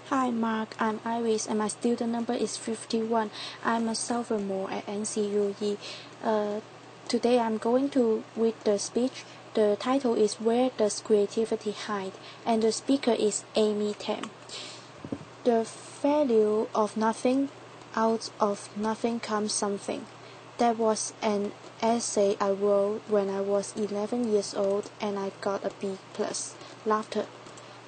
Hi Mark, I'm Iris and my student number is 51. I'm a sophomore at NCUE. Today I'm going to read the speech. The title is Where Does Creativity Hide? And the speaker is Amy Tam. The value of nothing, out of nothing comes something. That was an essay I wrote when I was 11 years old and I got a B+. Laughter.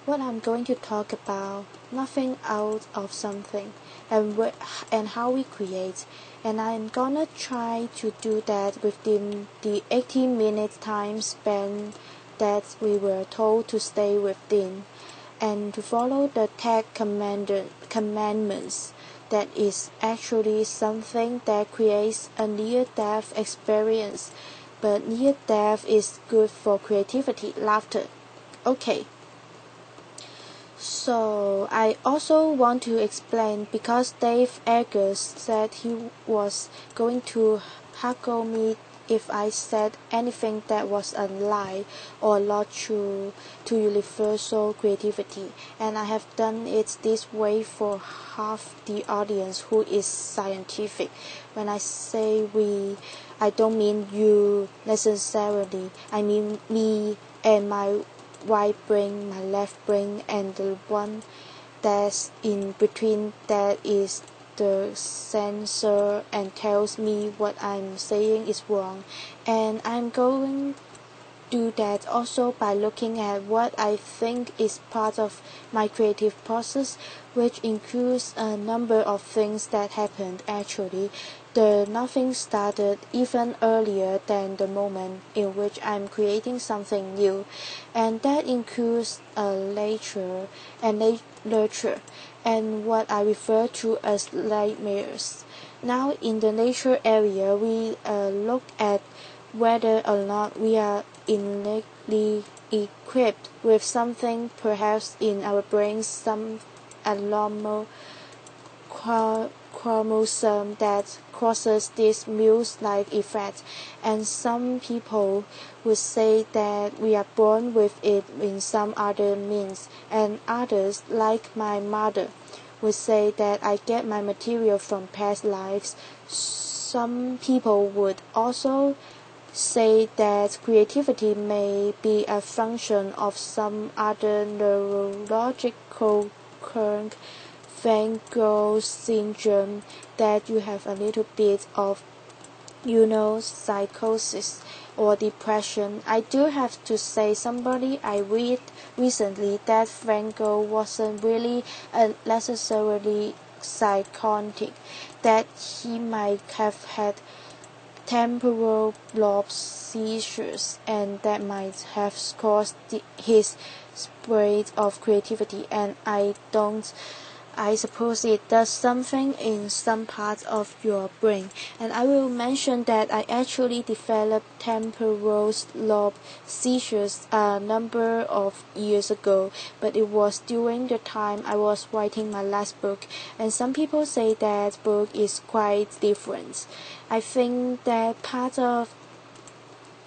What I'm going to talk about, nothing out of something, and how we create. And I'm gonna try to do that within the 18-minute time span that we were told to stay within, and to follow the tag commandments. That is actually something that creates a near-death experience, but near-death is good for creativity, laughter. Okay. So I also want to explain because Dave Eggers said he was going to heckle me if I said anything that was a lie or not true to universal creativity, and I have done it this way for half the audience who is scientific. When I say we, I don't mean you necessarily. I mean me and my right brain, my left brain, and the one that's in between that is the censor and tells me what I'm saying is wrong. And I'm going to do that also by looking at what I think is part of my creative process, which includes a number of things that happened actually. The nothing started even earlier than the moment in which I'm creating something new, and that includes a nature and nurture, and what I refer to as nightmares. Now in the nature area, we look at whether or not we are innately equipped with something, perhaps in our brains some abnormal chromosome that causes this muse-like effect, and some people would say that we are born with it in some other means, and others, like my mother, would say that I get my material from past lives. Some people would also say that creativity may be a function of some other neurological quirk, Van Gogh syndrome, that you have a little bit of, psychosis or depression. I do have to say, somebody I read recently that Van Gogh wasn't really necessarily psychotic, that he might have had temporal lobe seizures, and that might have caused his spate of creativity, and I suppose it does something in some parts of your brain. And I will mention that I actually developed temporal lobe seizures a number of years ago, but it was during the time I was writing my last book, and some people say that book is quite different. I think that part of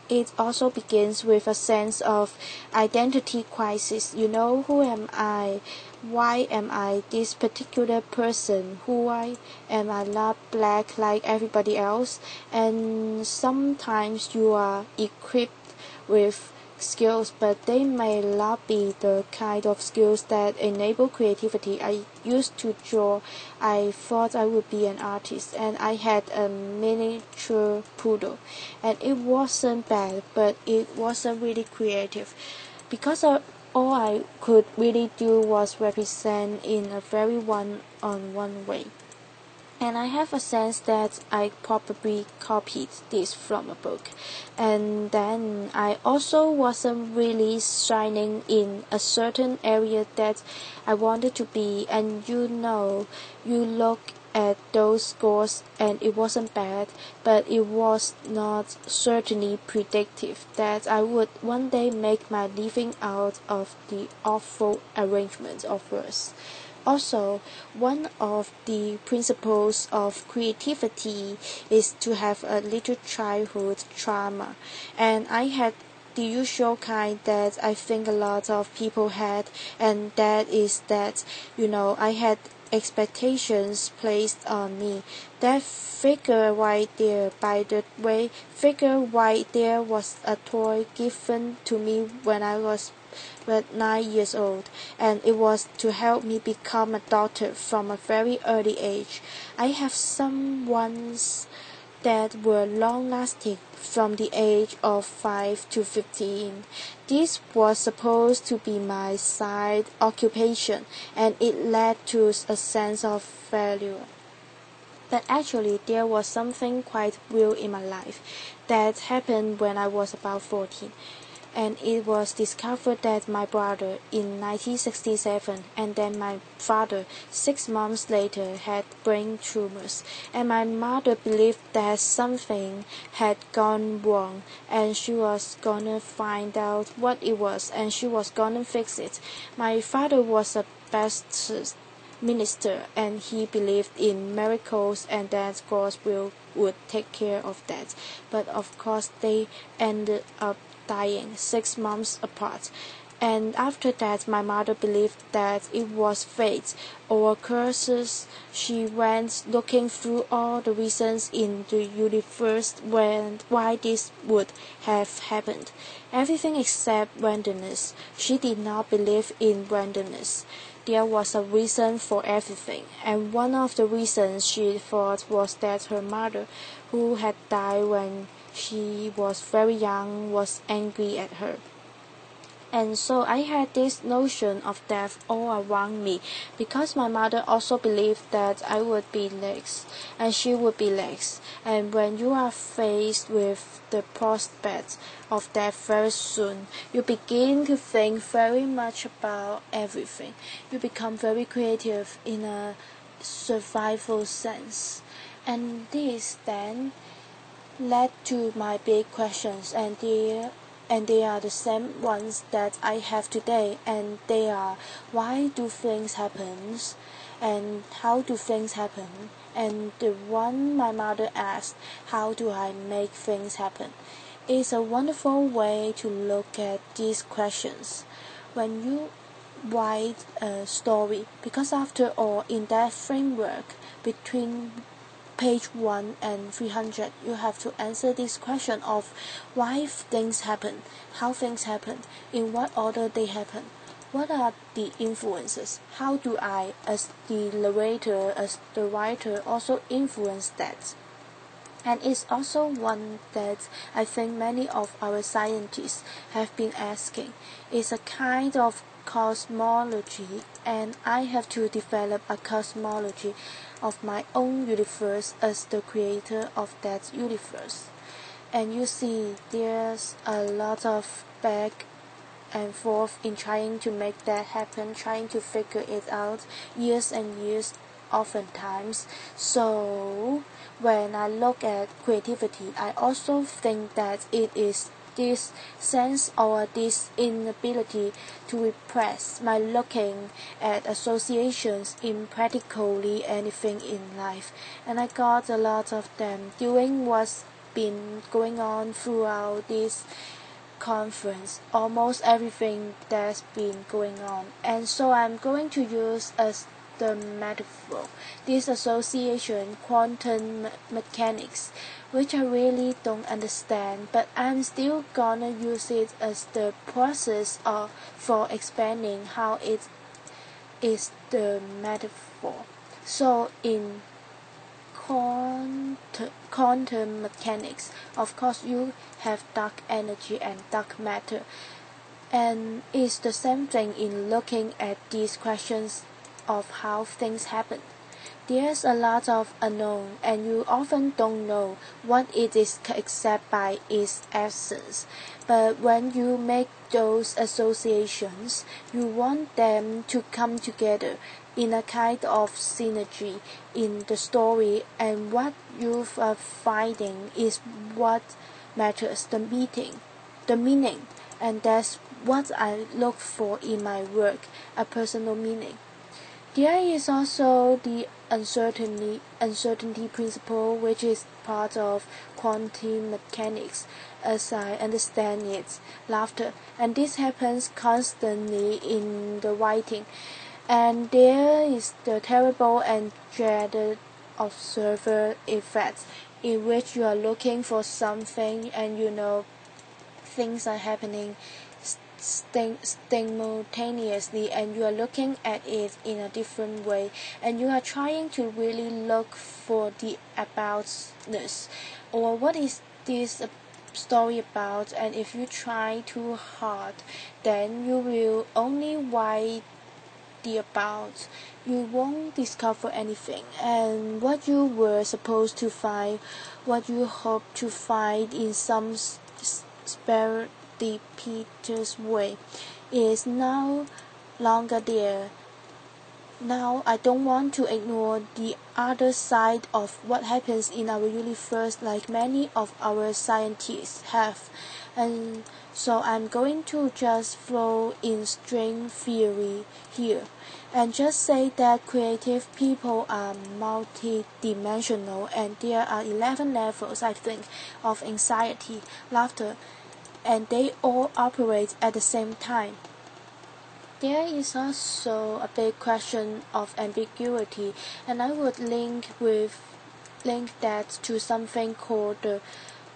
it also begins with a sense of identity crisis. Who am I? Why am I this particular person? Why am I not black like everybody else? And sometimes you are equipped with skills, but they may not be the kind of skills that enable creativity. I used to draw. I thought I would be an artist, and I had a miniature poodle, and it wasn't bad, but it wasn't really creative, because all I could really do was represent in a very one-on-one way. And I have a sense that I probably copied this from a book. And then I also wasn't really shining in a certain area that I wanted to be. And you look at those scores and it wasn't bad, but it was not certainly predictive that I would one day make my living out of the awful arrangement of verse. Also, one of the principles of creativity is to have a little childhood trauma, and I had the usual kind that I think a lot of people had, and that is that, I had expectations placed on me. That figure right there, by the way, figure right there was a toy given to me when I was 9 years old, and it was to help me become a doctor from a very early age. I have some ones that were long-lasting from the age of 5 to 15. This was supposed to be my side occupation, and it led to a sense of value. But actually, there was something quite real in my life that happened when I was about 14. And it was discovered that my brother in 1967 and then my father 6 months later had brain tumors, and my mother believed that something had gone wrong and she was gonna find out what it was and she was gonna fix it. My father was a Baptist minister and he believed in miracles and that God would take care of that, but of course they ended up dying 6 months apart. And after that, my mother believed that it was fate or curses. She went looking through all the reasons in the universe why this would have happened. Everything except randomness. She did not believe in randomness. There was a reason for everything, and one of the reasons she thought was that her mother, who had died when she was very young, was angry at her. And so I had this notion of death all around me, because my mother also believed that I would be next, and she would be next. And when you are faced with the prospect of death very soon, you begin to think very much about everything. You become very creative in a survival sense. And this then led to my big questions, and they are the same ones that I have today, and they are: why do things happen, and how do things happen? And the one my mother asked, how do I make things happen? It's a wonderful way to look at these questions when you write a story, because after all, in that framework between page 1 and 300, you have to answer this question of why things happen, how things happen, in what order they happen, what are the influences, how do I, as the narrator, as the writer, also influence that. And it's also one that I think many of our scientists have been asking. It's a kind of cosmology, and I have to develop a cosmology of my own universe as the creator of that universe. And you see, there's a lot of back and forth in trying to make that happen, trying to figure it out, years and years oftentimes. So when I look at creativity, I also think that it is this sense or this inability to repress my looking at associations in practically anything in life, and I got a lot of them during what's been going on throughout this conference, almost everything that's been going on. And so I'm going to use as the metaphor this association, quantum mechanics, which I really don't understand, but I'm still gonna use it as the process for expanding how it is the metaphor. So in quantum mechanics, of course, you have dark energy and dark matter, and it's the same thing in looking at these questions of how things happen. There's a lot of unknown, and you often don't know what it is except by its essence. But when you make those associations, you want them to come together in a kind of synergy in the story, and what you are finding is what matters, the meaning, and that's what I look for in my work, a personal meaning. There is also the uncertainty principle, which is part of quantum mechanics, as I understand it, laughter, and this happens constantly in the writing. And there is the terrible and dreaded observer effect, in which you are looking for something and things are happening simultaneously, and you are looking at it in a different way, and you are trying to really look for the aboutness, or what is this story about. And if you try too hard, then you will only write the about. You won't discover anything, and what you were supposed to find, what you hope to find in some serendipitous way, is no longer there. Now, I don't want to ignore the other side of what happens in our universe like many of our scientists have, and so I'm going to just throw in string theory here and just say that creative people are multidimensional, and there are 11 levels, I think, of anxiety, laughter, and they all operate at the same time. There is also a big question of ambiguity, and I would link that to something called the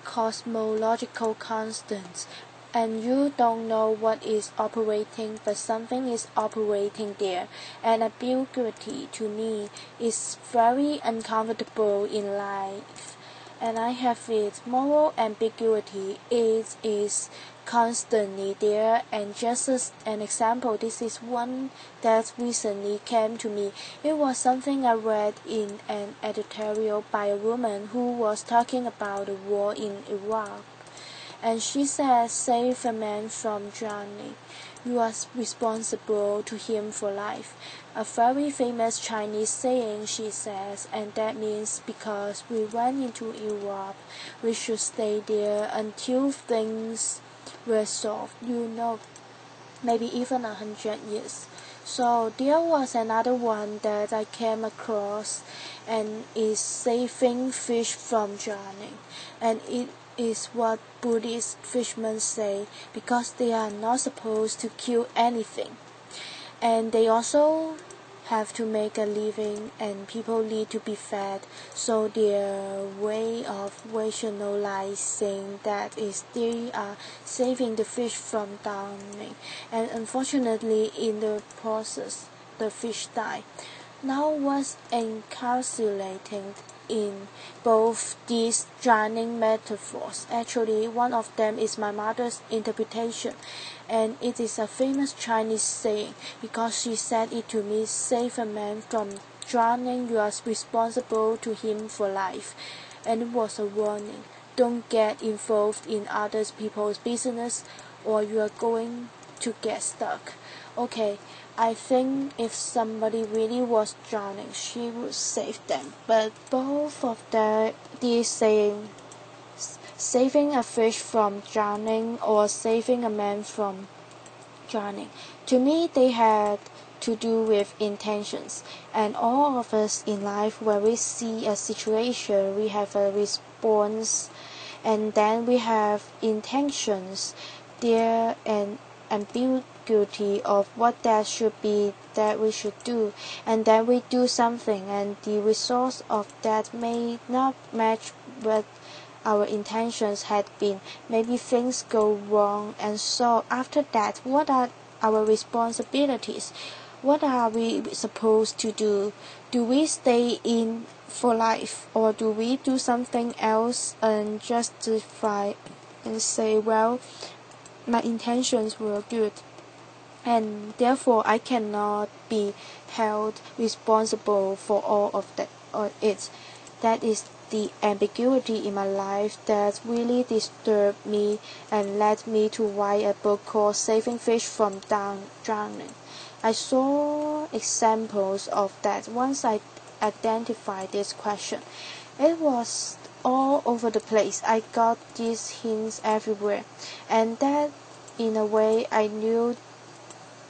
cosmological constants. And you don't know what is operating, but something is operating there. And ambiguity, to me, is very uncomfortable in life. And I have it. Moral ambiguity is constantly there, and just as an example, this is one that recently came to me. It was something I read in an editorial by a woman who was talking about the war in Iraq. And she said, save a man from drowning. You are responsible to him for life. A very famous Chinese saying, she says, and that means because we went into Iraq, we should stay there until things were solved, maybe even 100 years. So there was another one that I came across, and is saving fish from drowning. And it is what Buddhist fishermen say, because they are not supposed to kill anything. And they also have to make a living, and people need to be fed, so their way of rationalizing that is they are saving the fish from drowning, and unfortunately in the process the fish die. Now what's encapsulating in both these drowning metaphors? Actually, one of them is my mother's interpretation, and it is a famous Chinese saying, because she said it to me, save a man from drowning, you are responsible to him for life. And it was a warning. Don't get involved in other people's business, or you are going to get stuck. Okay, I think if somebody really was drowning, she would save them. But both of these saying, saving a fish from drowning or saving a man from drowning, to me they had to do with intentions. And all of us in life, when we see a situation, we have a response, and then we have intentions there, and ambiguity of what that should be that we should do, and then we do something, and the results of that may not match what our intentions had been. Maybe things go wrong, and so after that, what are our responsibilities? What are we supposed to do? Do we stay in for life, or do we do something else and justify and say, well, my intentions were good, and therefore I cannot be held responsible for all of that or it? That is the ambiguity in my life that really disturbed me and led me to write a book called Saving Fish from Drowning. I saw examples of that once I identified this question. It was all over the place. I got these hints everywhere, and that in a way I knew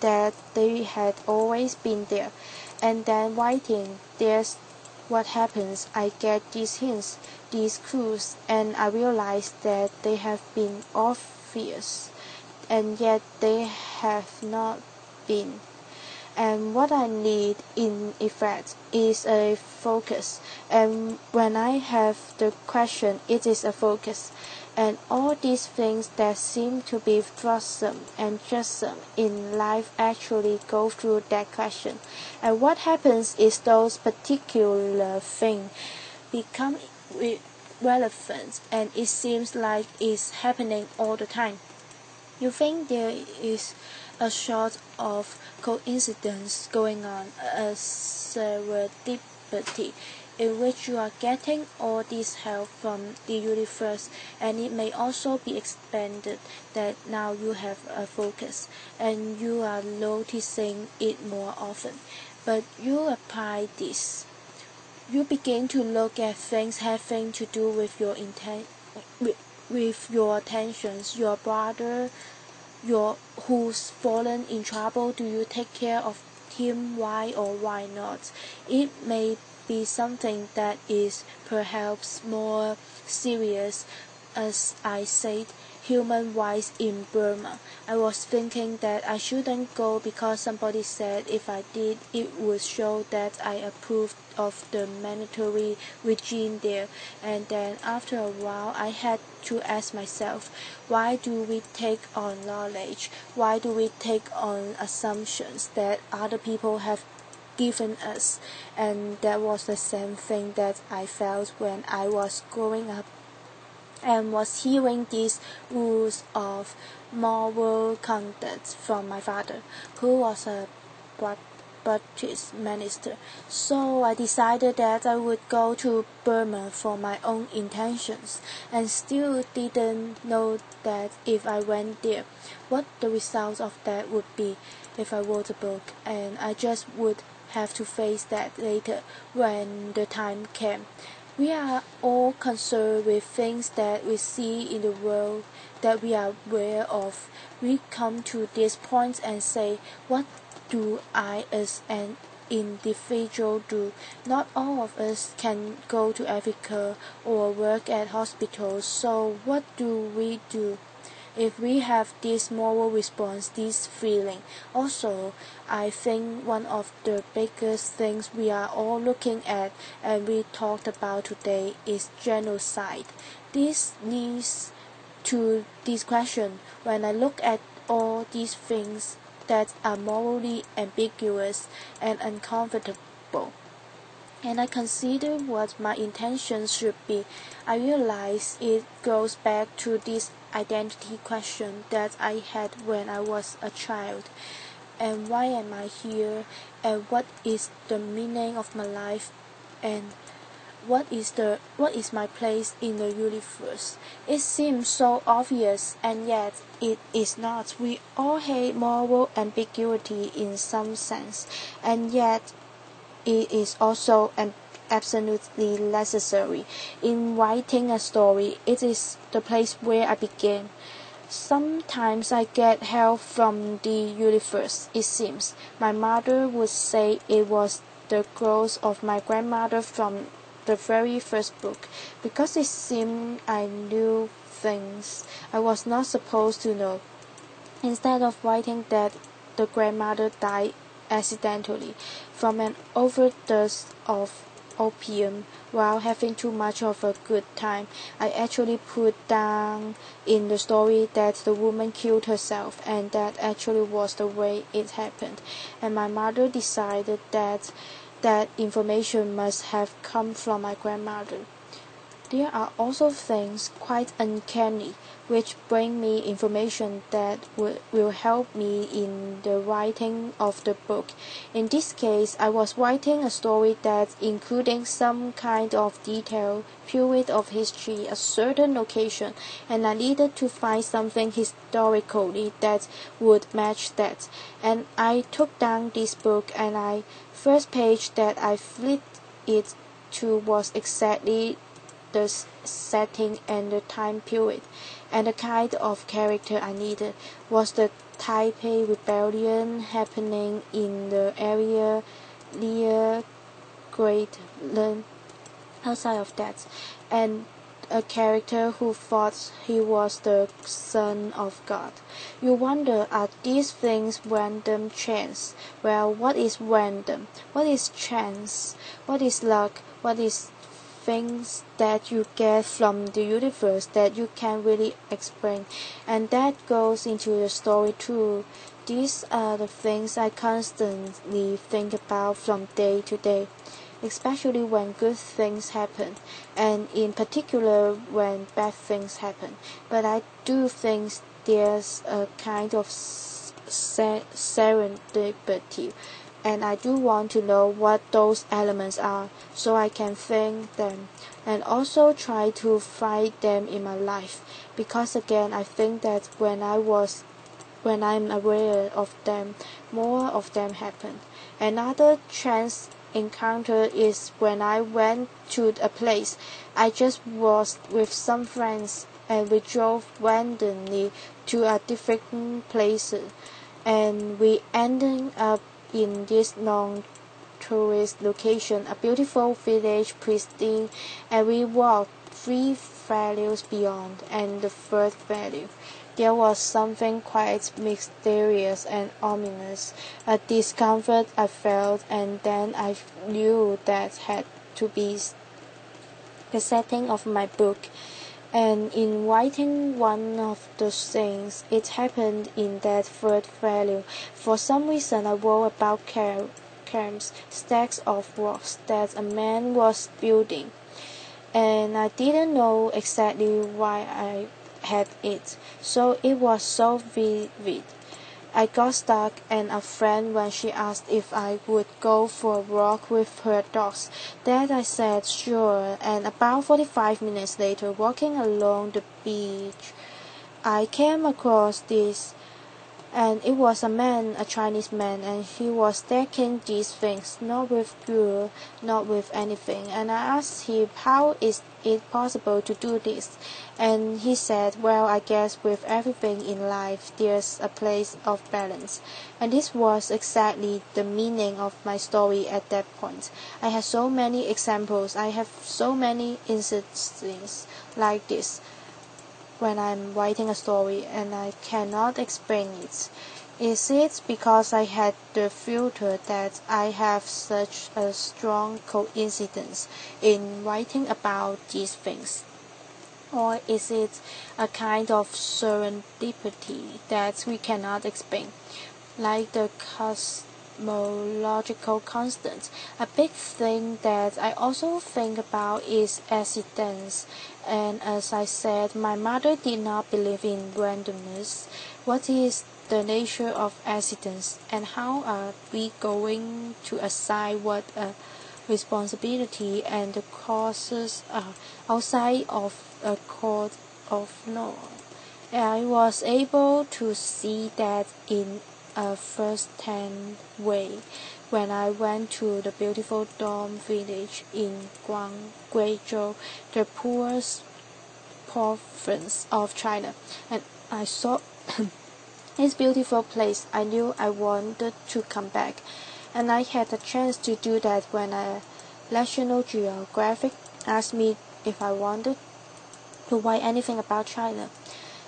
that they had always been there. And then writing, there's what happens. I get these hints, these clues, and I realize that they have been obvious, and yet they have not been. And what I need, in effect, is a focus. And when I have the question, it is a focus. And all these things that seem to be troublesome and troublesome in life actually go through that question. And what happens is those particular things become relevant, and it seems like it's happening all the time. You think there is a sort of coincidence going on, a serendipity, in which you are getting all this help from the universe, and it may also be expanded that now you have a focus and you are noticing it more often. But you apply this. You begin to look at things having to do with your with your attentions, your brother, who's fallen in trouble. Do you take care of him? Why or why not? It may be something that is perhaps more serious, as I said, human rights in Burma. I was thinking that I shouldn't go because somebody said if I did, it would show that I approved of the mandatory regime there. And then after a while, I had to ask myself, why do we take on knowledge? Why do we take on assumptions that other people have given us? And that was the same thing that I felt when I was growing up and was hearing these rules of moral conduct from my father, who was a Baptist minister. So I decided that I would go to Burma for my own intentions, and still didn't know that if I went there, what the result of that would be if I wrote a book, and I just would have to face that later when the time came. We are all concerned with things that we see in the world that we are aware of. We come to this point and say, what do I as an individual do? Not all of us can go to Africa or work at hospitals, so what do we do? If we have this moral response, this feeling. Also, I think one of the biggest things we are all looking at and we talked about today is genocide. This leads to this question. When I look at all these things that are morally ambiguous and uncomfortable, and I consider what my intentions should be, I realize it goes back to this identity question that I had when I was a child. And why am I here? And what is the meaning of my life? And what is my place in the universe? It seems so obvious, and yet it is not. We all hate moral ambiguity in some sense, and yet it is also absolutely necessary. In writing a story, it is the place where I begin. Sometimes I get help from the universe, it seems. My mother would say it was the growth of my grandmother from the very first book, because it seemed I knew things I was not supposed to know. Instead of writing that the grandmother died accidentally from an overdose of opium while having too much of a good time, I actually put down in the story that the woman killed herself, and that actually was the way it happened. And my mother decided that that information must have come from my grandmother. There are also things quite uncanny which bring me information that will help me in the writing of the book. In this case, I was writing a story that including some kind of detail, period of history, a certain location, and I needed to find something historically that would match that. And I took down this book, and the first page that I flipped it to was exactly the setting and the time period, and the kind of character I needed was the Taipei rebellion happening in the area near Great Lake. Outside of that, and a character who thought he was the Son of God. You wonder, are these things random chance? Well, what is random? What is chance? What is luck? What is things that you get from the universe that you can't really explain? And that goes into the story too. These are the things I constantly think about from day to day, especially when good things happen, and in particular when bad things happen. But I do think there's a kind of serendipity, and I do want to know what those elements are so I can think them and also try to find them in my life, because again I think that when I'm aware of them, more of them happen. Another chance encounter is when I went to a place. I just was with some friends and we drove randomly to a different places, and we ended up in this non-tourist location, a beautiful village, pristine, and we walked 3 valleys beyond, and the 3rd valley. There was something quite mysterious and ominous, a discomfort I felt, and then I knew that had to be the setting of my book. And in writing one of those things, it happened in that 3rd valley. For some reason I wrote about camps, stacks of rocks that a man was building, and I didn't know exactly why I had it, so it was so vivid. I got stuck, and a friend when she asked if I would go for a walk with her dogs, that I said sure, and about 45 minutes later, walking along the beach, I came across this, and it was a man, a Chinese man, and he was stacking these things, not with gear, not with anything, and I asked him how is it possible to do this, and he said, well, I guess with everything in life there's a place of balance. And this was exactly the meaning of my story at that point. I had so many examples, I have so many instances like this when I'm writing a story, and I cannot explain it. Is it because I had the filter that I have such a strong coincidence in writing about these things? Or is it a kind of serendipity that we cannot explain, like the cosmological constant? A big thing that I also think about is accidents, and as I said, my mother did not believe in randomness. What is the nature of accidents, and how are we going to assign what a responsibility and the causes are outside of a court of law? I was able to see that in a first-hand way when I went to the beautiful Dom village in Guangzhou, the poorest province of China, and I saw this beautiful place. I knew I wanted to come back, and I had a chance to do that when National Geographic asked me if I wanted to write anything about China.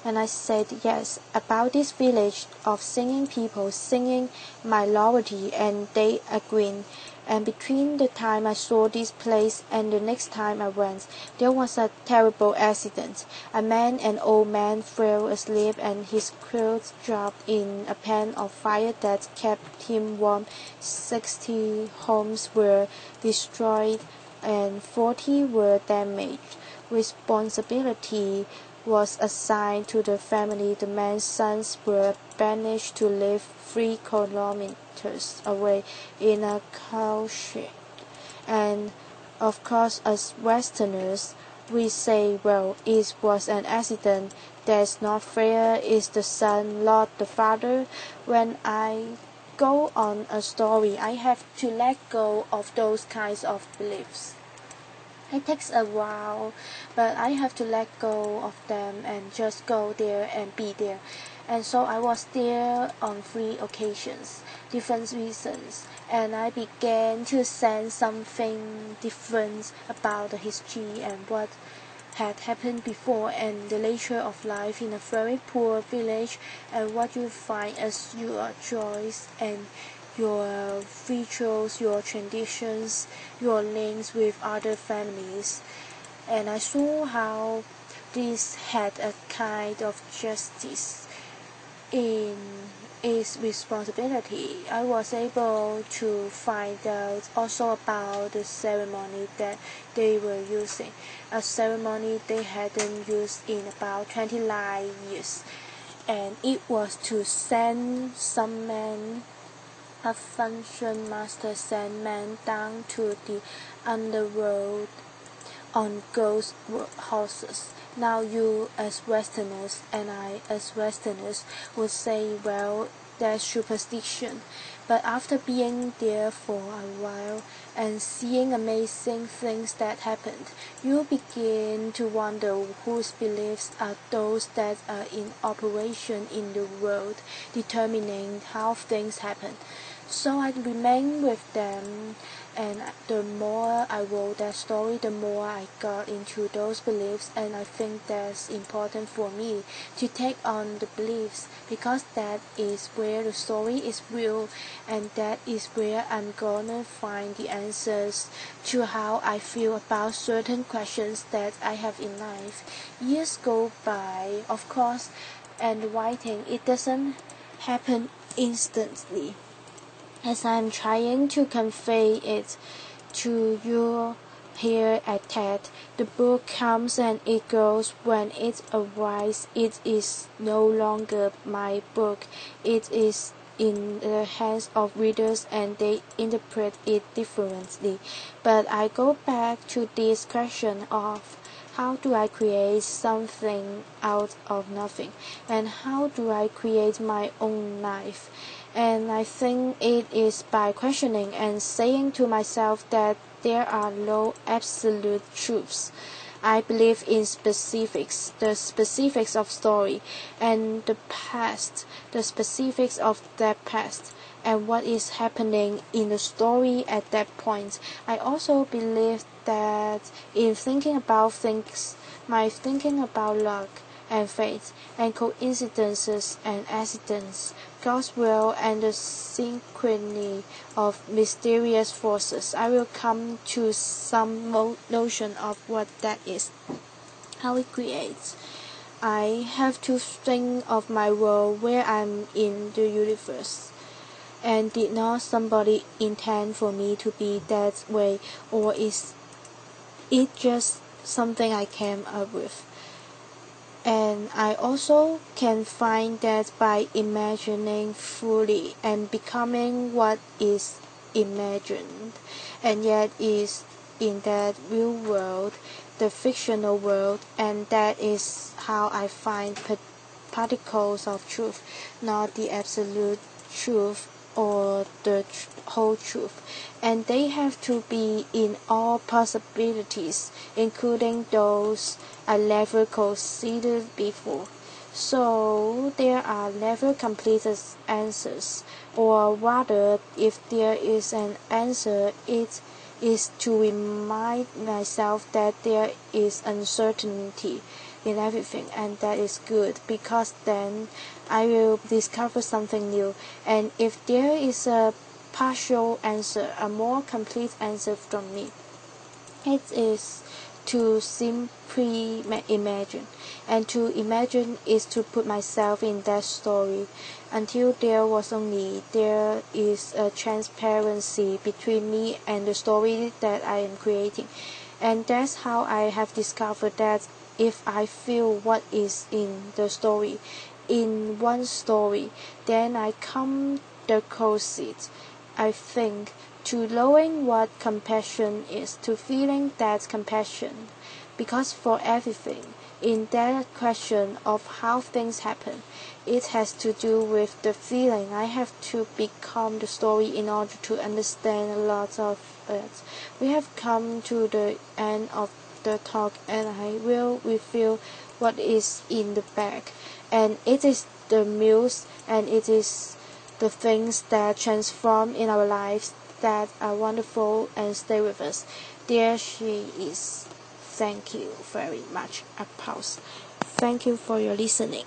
And I said yes, about this village of singing people singing my loyalty, and they agreed. And between the time I saw this place and the next time I went, there was a terrible accident. An old man fell asleep, and his clothes dropped in a pan of fire that kept him warm. 60 homes were destroyed and 40 were damaged. Responsibility was assigned to the family. The man's sons were banished to live 3 kilometers away in a cowshed. And of course, as Westerners, we say, well, it was an accident. That's not fair. Is the son not the father? When I go on a story, I have to let go of those kinds of beliefs. It takes a while, but I have to let go of them and just go there and be there. and so I was there on 3 occasions, different reasons, and I began to sense something different about the history and what had happened before, and the nature of life in a very poor village, and what you find as your choice and your rituals, your traditions, your links with other families. And I saw how this had a kind of justice in its responsibility. I was able to find out also about the ceremony that they were using, a ceremony they hadn't used in about 29 years, and it was to send some men, a function master sent men down to the underworld on ghost horses. Now you as Westerners and I as Westerners would say, well, that's superstition. But after being there for a while and seeing amazing things that happened, you begin to wonder whose beliefs are those that are in operation in the world, determining how things happen. So I remained with them, and the more I wrote that story, the more I got into those beliefs, and I think that's important for me to take on the beliefs, because that is where the story is real, and that is where I'm gonna find the answers to how I feel about certain questions that I have in life. Years go by, of course, and writing, it doesn't happen instantly. As I'm trying to convey it to you here at TED, the book comes and it goes. When it arrives, it is no longer my book. It is in the hands of readers and they interpret it differently. But I go back to this question of how do I create something out of nothing, and how do I create my own life? And I think it is by questioning and saying to myself that there are no absolute truths. I believe in specifics, the specifics of story, and the past, the specifics of that past, and what is happening in the story at that point. I also believe that in thinking about things, my thinking about luck and fate and coincidences and accidents, God's will and the synchrony of mysterious forces, I will come to some notion of what that is, how it creates. I have to think of my world where I'm in the universe. And did not somebody intend for me to be that way, or is it just something I came up with? And I also can find that by imagining fully and becoming what is imagined, and yet is in that real world, the fictional world, and that is how I find particles of truth, not the absolute truth or the whole truth, and they have to be in all possibilities, including those I never considered before. So there are never completed answers, or rather, if there is an answer, it is to remind myself that there is uncertainty in everything, and that is good, because then I will discover something new. And if there is a partial answer, a more complete answer from me, it is to simply imagine, and to imagine is to put myself in that story. Until there is a transparency between me and the story that I am creating, and that's how I have discovered that if I feel what is in the story, in one story, then I come the closest, I think, to knowing what compassion is, to feeling that compassion. Because for everything, in that question of how things happen, it has to do with the feeling. I have to become the story in order to understand a lot of it. We have come to the end of the talk, and I will reveal what is in the bag. And it is the muse, and it is the things that transform in our lives that are wonderful and stay with us. There she is. Thank you very much. A pause. Thank you for your listening.